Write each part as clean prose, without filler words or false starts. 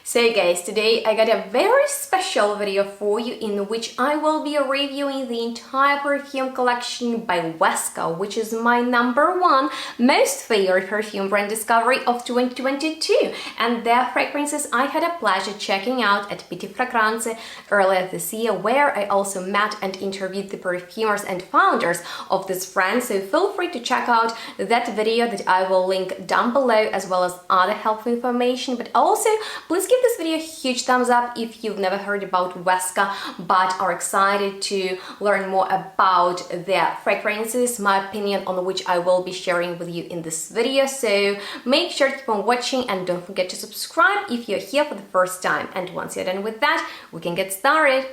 So guys, today I got a very special video for you in which I will be reviewing the entire perfume collection by Wesker, which is my #1 most favorite perfume brand discovery of 2022, and their fragrances I had a pleasure checking out at Petit Fragrance earlier this year, where I also met and interviewed the perfumers and founders of this brand. So feel free to check out that video that I will link down below, as well as other helpful information. But also please give this video a huge thumbs up if you've never heard about Wesker but are excited to learn more about their fragrances, my opinion on which I will be sharing with you in this video. So make sure to keep on watching and don't forget to subscribe if you're here for the first time. And once you're done with that, we can get started.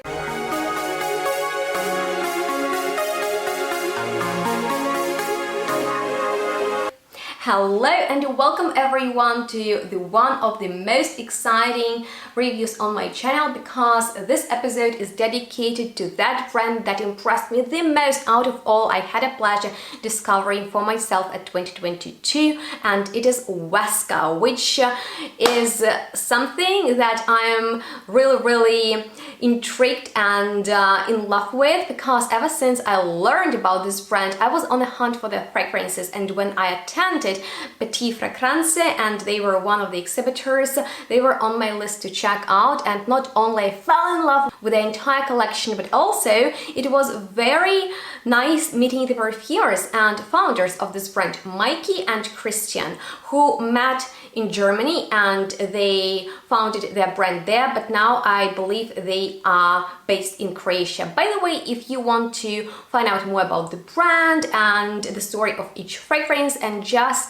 Hello and welcome everyone to one of the most exciting reviews on my channel, because this episode is dedicated to that brand that impressed me the most out of all I had a pleasure discovering for myself at 2022, and it is Wesker, which is something that I am really intrigued and in love with, because ever since I learned about this brand I was on the hunt for their fragrances, and when I attended Petit Fragrance and they were one of the exhibitors, they were on my list to check out. And not only I fell in love with the entire collection, but also it was very nice meeting the perfumers and founders of this brand, Mikey and Christian, who met in Germany and they founded their brand there, but now I believe they are based in Croatia. By the way, if you want to find out more about the brand and the story of each fragrance and just,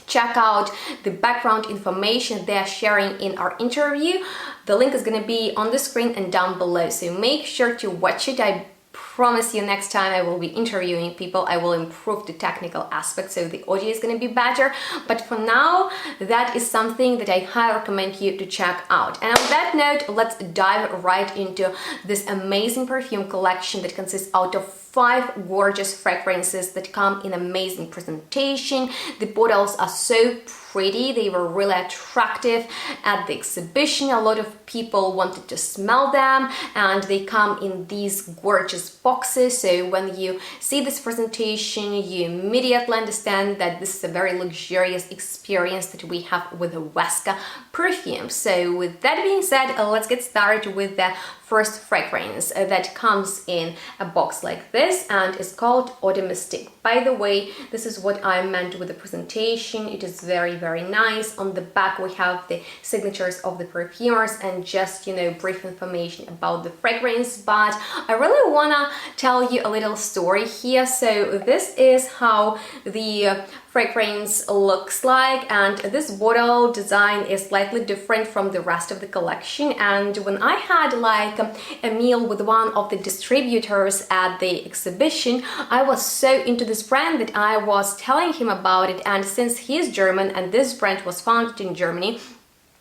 check out the background information they are sharing in our interview, the link is going to be on the screen and down below, so make sure to watch it. I promise you next time I will be interviewing people, I will improve the technical aspects, so the audio is going to be better. But for now, that is something that I highly recommend you to check out. And on that note, let's dive right into this amazing perfume collection that consists out of 5 gorgeous fragrances that come in amazing presentation. The bottles are so pretty, they were really attractive at the exhibition. A lot of people wanted to smell them, and they come in these gorgeous boxes. So when you see this presentation, you immediately understand that this is a very luxurious experience that we have with the Wesker perfume. So with that being said, let's get started with the first fragrance that comes in a box like this, and is called Eau de Mystique. By the way, this is what I meant with the presentation. It is very nice. On the back we have the signatures of the perfumers and just, brief information about the fragrance. But I really wanna tell you a little story here. So this is how the fragrance looks like, and this bottle design is slightly different from the rest of the collection. And when I had like a meal with one of the distributors at the exhibition, I was so into this brand that I was telling him about it, and since he is German and this brand was founded in Germany,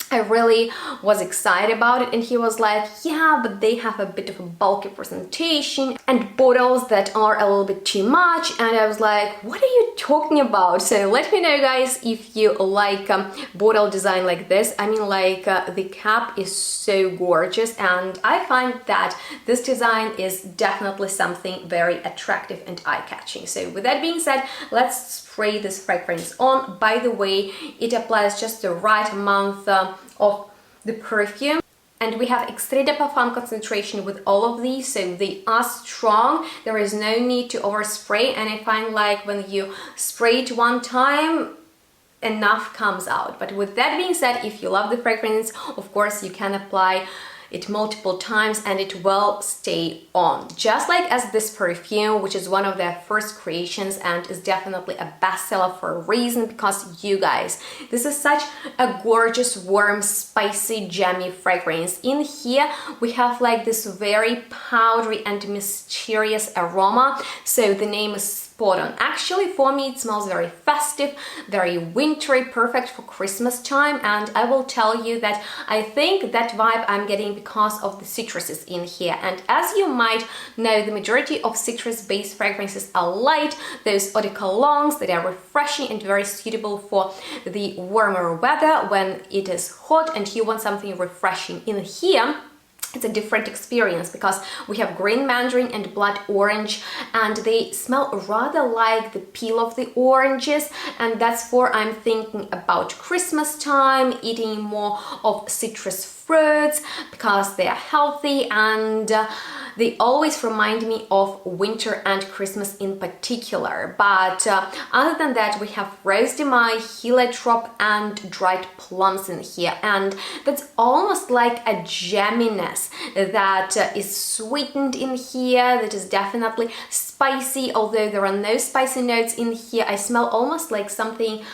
I really was excited about it. And he was like, yeah, but they have a bit of a bulky presentation and bottles that are a little bit too much. And I was like, what are you talking about? So let me know, guys, if you like bottle design like this. I mean, like the cap is so gorgeous, and I find that this design is definitely something very attractive and eye-catching. So with that being said, let's spray this fragrance on. By the way, it applies just the right amount of the perfume, and we have extrait de parfum concentration with all of these, so they are strong. There is no need to overspray, and I find like when you spray it one time, enough comes out. But with that being said, if you love the fragrance, of course you can apply it multiple times and it will stay on, just like as this perfume, which is one of their first creations and is definitely a bestseller for a reason, because you guys, this is such a gorgeous, warm, spicy, jammy fragrance. In here we have like this very powdery and mysterious aroma, so the name is spot on. Actually, for me, it smells very festive, very wintry, perfect for Christmas time. And I will tell you that I think that vibe I'm getting because of the citruses in here. And as you might know, the majority of citrus-based fragrances are light, those eau de colognes that are refreshing and very suitable for the warmer weather when it is hot and you want something refreshing. In here, it's a different experience because we have green mandarin and blood orange, and they smell rather like the peel of the oranges, and that's for I'm thinking about Christmas time, eating more of citrus fruits because they are healthy, and they always remind me of winter and Christmas in particular. But other than that, we have rose de mai, heliotrope, and dried plums in here, and that's almost like a jamminess that is sweetened in here, that is definitely spicy, although there are no spicy notes in here. I smell almost like something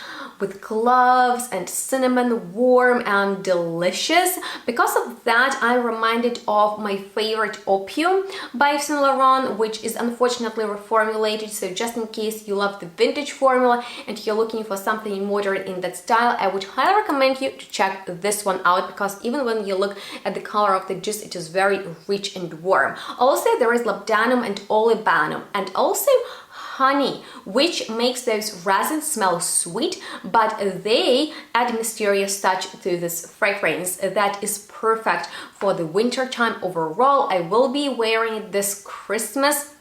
with cloves and cinnamon, warm and delicious. Because of that, I'm reminded of my favorite Opium by Saint Laurent, which is unfortunately reformulated. So just in case you love the vintage formula and you're looking for something modern in that style, I would highly recommend you to check this one out, because even when you look at the color of the juice, it is very rich and warm. Also, there is labdanum and olibanum, and also honey, which makes those resins smell sweet, but they add a mysterious touch to this fragrance that is perfect for the winter time overall. I will be wearing it this Christmas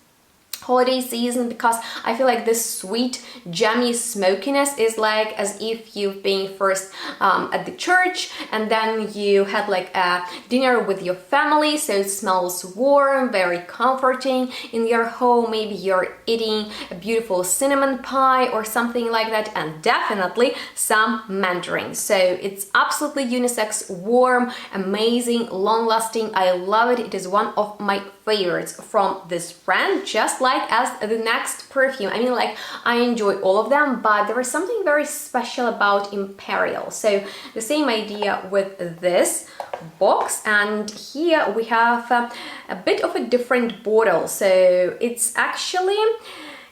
holiday season because I feel like this sweet, jammy smokiness is like as if you've been first at the church and then you had like a dinner with your family, so it smells warm, very comforting in your home. Maybe you're eating a beautiful cinnamon pie or something like that, and definitely some mandarin. So it's absolutely unisex, warm, amazing, long-lasting. I love it. It is one of my favorites from this brand, just like as the next perfume. I mean, like, I enjoy all of them, but there is something very special about Imperial. So the same idea with this box, and here we have a bit of a different bottle. So it's actually,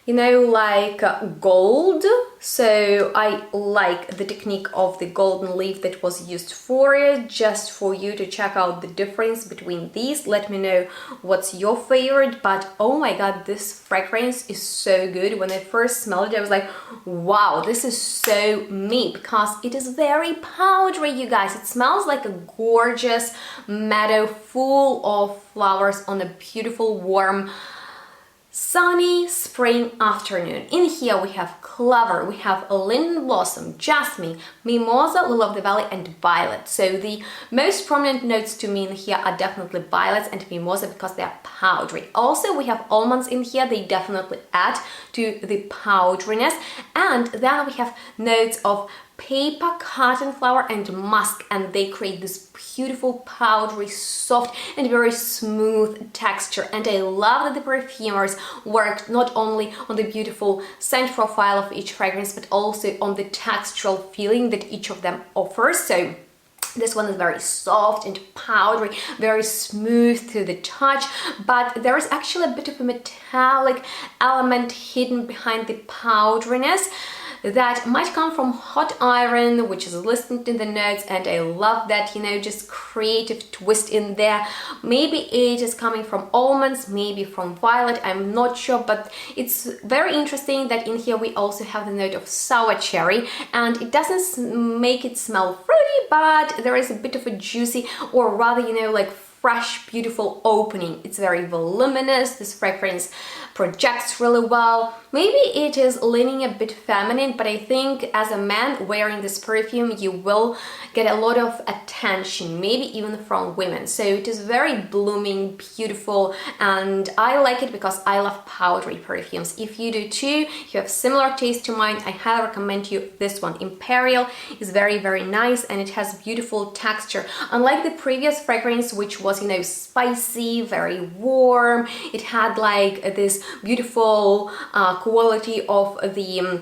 you know, like gold. So I like the technique of the golden leaf that was used for it. Just for you to check out the difference between these, let me know what's your favorite. But oh my god, this fragrance is so good. When I first smelled it, I was like, wow, this is so me, because it is very powdery, you guys. It smells like a gorgeous meadow full of flowers on a beautiful, warm, sunny spring afternoon. In here we have clover, we have linden blossom, jasmine, mimosa, lily of the valley, and violet. So the most prominent notes to me in here are definitely violets and mimosa because they are powdery. Also, we have almonds in here. They definitely add to the powderiness. And then we have notes of paper, cotton flower, and musk, and they create this beautiful, powdery, soft, and very smooth texture. And I love that the perfumers worked not only on the beautiful scent profile of each fragrance, but also on the textural feeling that each of them offers. So this one is very soft and powdery, very smooth to the touch, but there is actually a bit of a metallic element hidden behind the powderiness that might come from hot iron, which is listed in the notes, and I love that, you know, just creative twist in there. Maybe it is coming from almonds, maybe from violet, I'm not sure, but it's very interesting that in here we also have the note of sour cherry, and it doesn't make it smell fruity, but there is a bit of a juicy, or rather, you know, like fresh, beautiful opening. It's very voluminous. This fragrance projects really well. Maybe it is leaning a bit feminine, but I think as a man wearing this perfume, you will get a lot of attention, maybe even from women. So it is very blooming, beautiful, and I like it because I love powdery perfumes. If you do too, you have similar taste to mine, I highly recommend you this one. Imperial is very, very nice, and it has beautiful texture. Unlike the previous fragrance, which was, you know, spicy, very warm, it had like this beautiful quality of the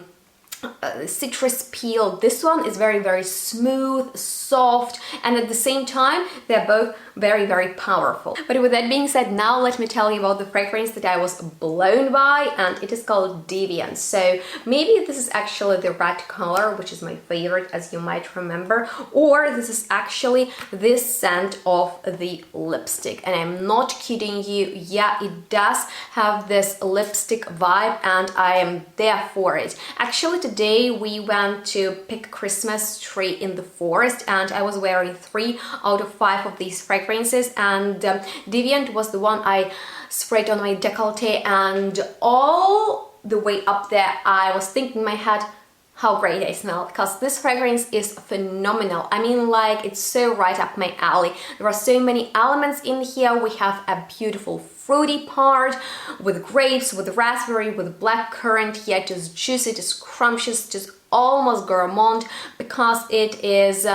citrus peel. This one is very smooth, soft, and at the same time they're both very powerful. But with that being said, now let me tell you about the fragrance that I was blown by, and it is called Deviant. So maybe this is actually the red color, which is my favorite, as you might remember, or this is actually this scent of the lipstick, and I'm not kidding you. Yeah, it does have this lipstick vibe, and I am there for it. Actually, today we went to pick Christmas tree in the forest, and I was wearing 3 out of 5 of these fragrances, and Deviant was the one I sprayed on my décolleté, and all the way up there I was thinking in my head how great I smell, because this fragrance is phenomenal. I mean, like, it's so right up my alley. There are so many elements in here. We have a beautiful fruity part with grapes, with raspberry, with blackcurrant. Yeah, just juicy, just scrumptious, just almost gourmand, because it is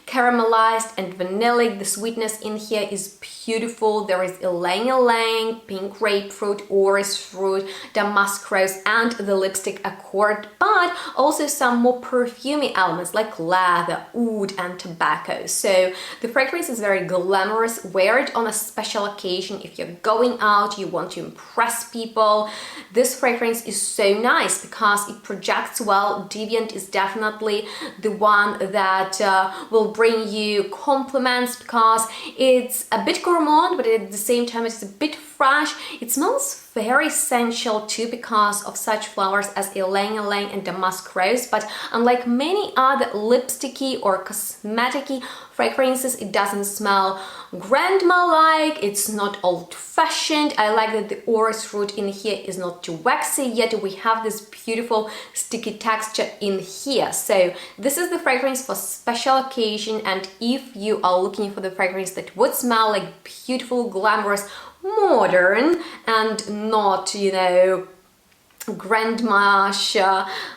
caramelized and vanillic. The sweetness in here is beautiful. There is ylang-ylang, pink grapefruit, orris fruit, damask rose, and the lipstick accord, but also some more perfumey elements like leather, oud, and tobacco. So the fragrance is very glamorous. Wear it on a special occasion. If you're going out, you want to impress people, this fragrance is so nice because it projects well. Deviant is definitely the one that will bring you compliments, because it's a bit gourmand, but at the same time it's a bit fresh. It smells very sensual too, because of such flowers as ylang-ylang and damask rose. But unlike many other lipsticky or cosmeticy fragrances, it doesn't smell grandma-like, it's not old-fashioned. I like that the orris fruit in here is not too waxy, yet we have this beautiful sticky texture in here. So this is the fragrance for special occasion, and if you are looking for the fragrance that would smell like beautiful, glamorous, modern, and not, you know, grandma-ish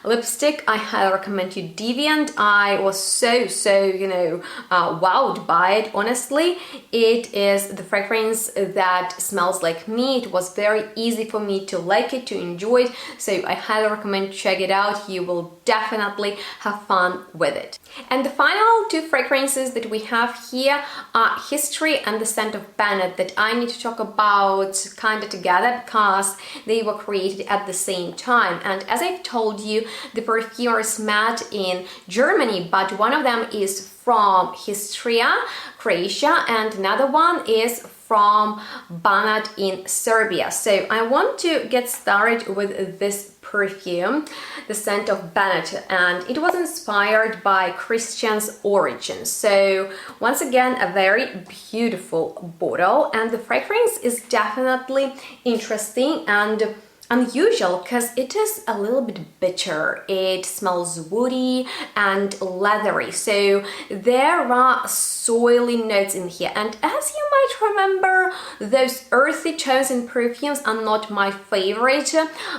lipstick, I highly recommend you Deviant. I was so you know, wowed by it. Honestly, it is the fragrance that smells like me. It was very easy for me to like it, to enjoy it, so I highly recommend check it out. You will definitely have fun with it. And the final 2 fragrances that we have here are History and the scent of Bennett, that I need to talk about kind of together because they were created at the same time. And as I've told you, the perfumers met in Germany, but one of them is from Histria, Croatia, and another one is from Bennett in Serbia. So I want to get started with this perfume, the scent of Bennett, and it was inspired by Christian's origins. So once again, a very beautiful bottle, and the fragrance is definitely interesting and unusual because it is a little bit bitter. It smells woody and leathery, so there are soily notes in here, and as you might remember, those earthy tones in perfumes are not my favorite.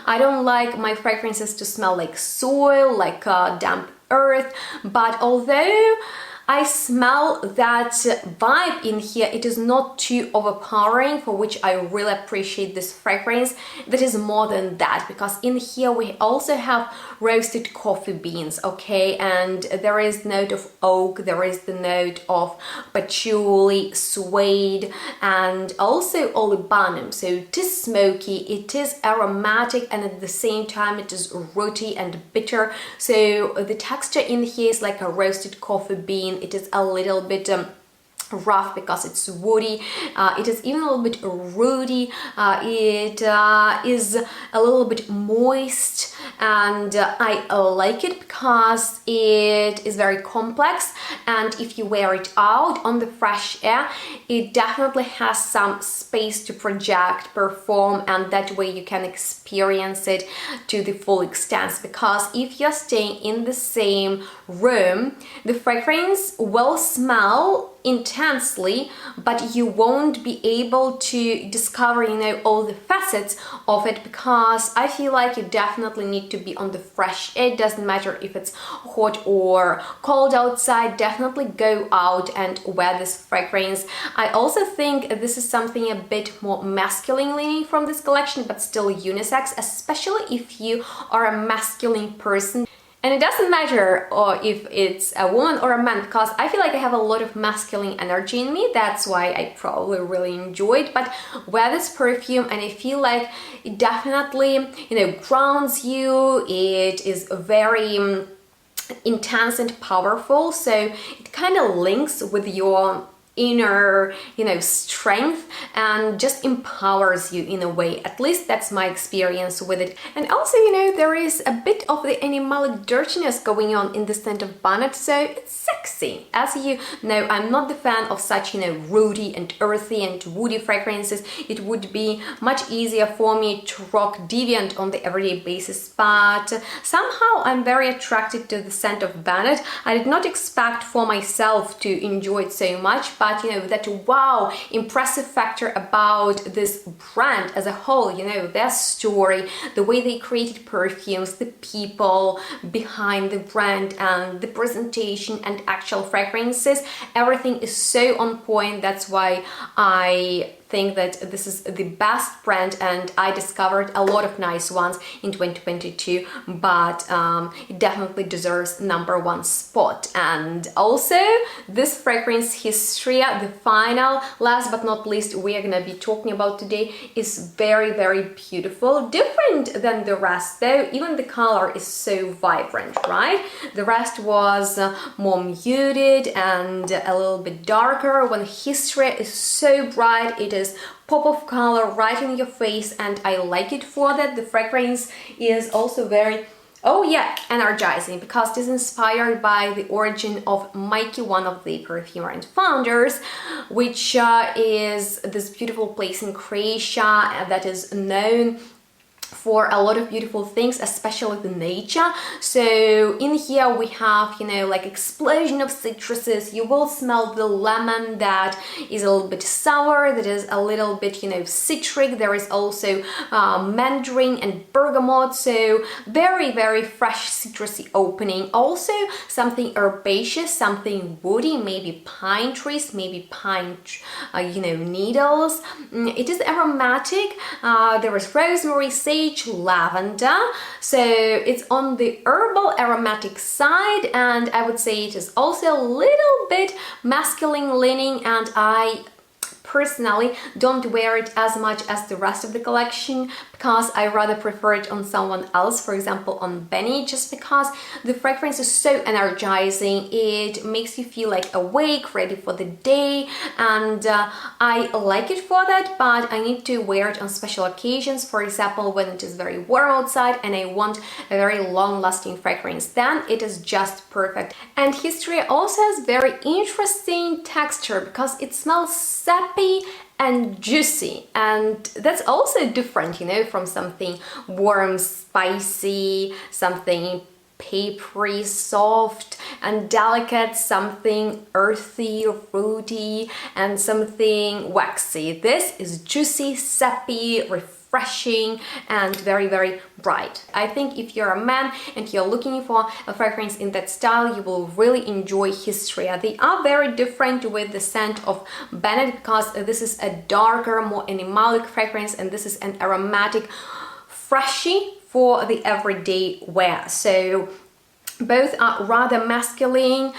I don't like my fragrances to smell like soil, like damp earth, but although I smell that vibe in here, it is not too overpowering, for which I really appreciate this fragrance. That is more than that, because in here we also have roasted coffee beans, okay, and there is note of oak, there is the note of patchouli, suede, and also olibanum. So it is smoky, it is aromatic, and at the same time it is rooty and bitter. So the texture in here is like a roasted coffee bean. It is a little bit rough because it's woody. It is even a little bit rooty. It is a little bit moist, and I like it because it is very complex, and if you wear it out on the fresh air, it definitely has some space to project, perform, and that way you can experience it to the full extent. Because if you're staying in the same room, the fragrance will smell intensely, but you won't be able to discover, you know, all the facets of it, because I feel like you definitely need to be on the fresh air. It doesn't matter if it's hot or cold outside, definitely go out and wear this fragrance. I also think this is something a bit more masculine leaning from this collection, but still unisex, especially if you are a masculine person. And it doesn't matter if it's a woman or a man, because I feel like I have a lot of masculine energy in me. That's why I probably really enjoy it. But wear this perfume and I feel like it definitely, you know, grounds you. It is very intense and powerful. So it kind of links with your inner, you know, strength and just empowers you in a way. At least that's my experience with it. And also, you know, there is a bit of the animalic dirtiness going on in the scent of Bennett, so it's sexy. As you know, I'm not the fan of such, you know, rooty and earthy and woody fragrances. It would be much easier for me to rock Deviant on the everyday basis, but somehow I'm very attracted to the scent of Bennett. I did not expect for myself to enjoy it so much, but you know, that wow, impressive factor about this brand as a whole, you know, their story, the way they created perfumes, the people behind the brand, and the presentation and actual fragrances, everything is so on point. That's why I think that this is the best brand, and I discovered a lot of nice ones in 2022, but it definitely deserves #1 spot. And also this fragrance Hysteria, the final, last but not least, we are gonna be talking about today, is very, very beautiful, different than the rest though. Even the color is so vibrant, right? The rest was more muted and a little bit darker, when Hysteria is so bright. It is pop of color right in your face, and I like it for that. The fragrance is also very, oh yeah, energizing, because it is inspired by the origin of Micallef, one of the perfumer and founders, which is this beautiful place in Croatia that is known for a lot of beautiful things, especially the nature. So in here we have, you know, like explosion of citruses. You will smell the lemon that is a little bit sour, that is a little bit, you know, citric. There is also mandarin and bergamot, so very, very fresh citrusy opening. Also something herbaceous, something woody, maybe pine trees, maybe pine, you know, needles. It is aromatic. There is rosemary, sage, lavender, so it's on the herbal aromatic side, and I would say it is also a little bit masculine leaning, and I personally don't wear it as much as the rest of the collection, because I rather prefer it on someone else, for example on Bennett, just because the fragrance is so energizing. It makes you feel like awake, ready for the day, and I like it for that, but I need to wear it on special occasions, for example when it is very warm outside and I want a very long-lasting fragrance, then it is just perfect. And Hysteria also has very interesting texture, because it smells sappy and juicy, and that's also different, you know, from something warm, spicy, something papery, soft and delicate, something earthy, fruity, and something waxy. This is juicy, sappy, refreshing, and very, very bright. I think if you're a man and you're looking for a fragrance in that style, you will really enjoy Hysteria. They are very different with the scent of Bennett, because this is a darker, more animalic fragrance, and this is an aromatic, freshy for the everyday wear. So both are rather masculine,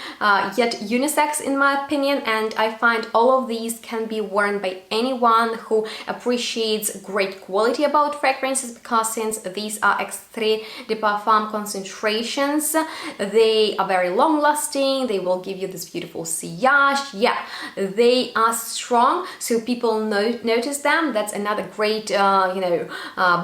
yet unisex in my opinion, and I find all of these can be worn by anyone who appreciates great quality about fragrances, because since these are extrait de parfum concentrations, they are very long lasting, they will give you this beautiful sillage. Yeah, they are strong, so people notice them. That's another great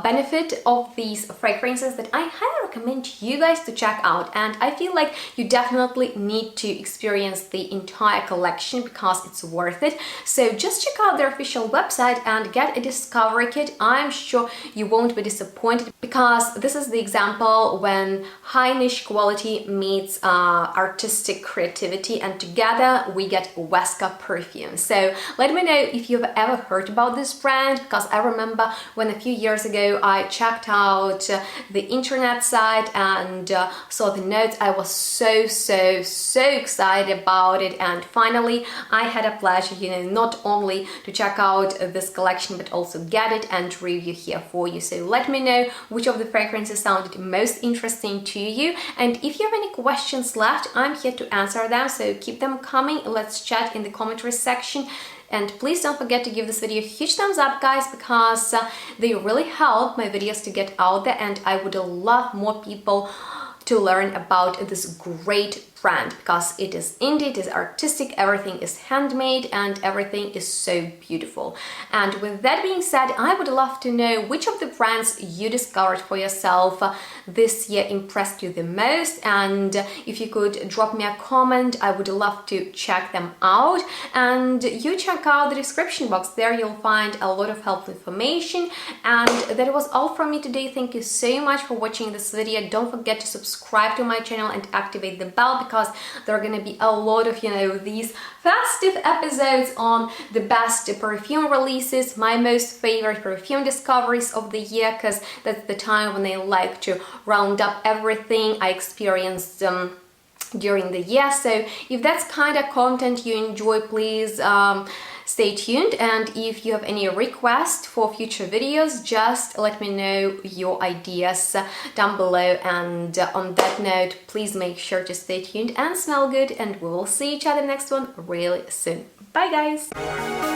benefit of these fragrances that I highly recommend you guys to check out. And I feel like you definitely need to experience the entire collection, because it's worth it. So just check out their official website and get a discovery kit. I'm sure you won't be disappointed, because this is the example when high niche quality meets artistic creativity, and together we get Wesker perfume. So let me know if you've ever heard about this brand, because I remember when a few years ago I checked out the internet site and saw the notes. I was so excited about it, and finally I had a pleasure, you know, not only to check out this collection but also get it and review here for you. So let me know which of the fragrances sounded most interesting to you, and if you have any questions left, I'm here to answer them, so keep them coming. Let's chat in the commentary section. And please don't forget to give this video a huge thumbs up, guys, because they really help my videos to get out there, and I would love more people to learn about this great brand, because it is indie, it is artistic, everything is handmade, and everything is so beautiful. And with that being said, I would love to know which of the brands you discovered for yourself this year impressed you the most, and if you could drop me a comment, I would love to check them out. And you check out the description box, there you'll find a lot of helpful information. And that was all from me today. Thank you so much for watching this video. Don't forget to subscribe to my channel and activate the bell, because there are going to be a lot of, you know, these festive episodes on the best perfume releases, my most favorite perfume discoveries of the year, because that's the time when I like to round up everything I experienced during the year. So if that's kind of content you enjoy, please stay tuned, and if you have any requests for future videos, just let me know your ideas down below. And on that note, please make sure to stay tuned and smell good, and we will see each other next one really soon. Bye guys!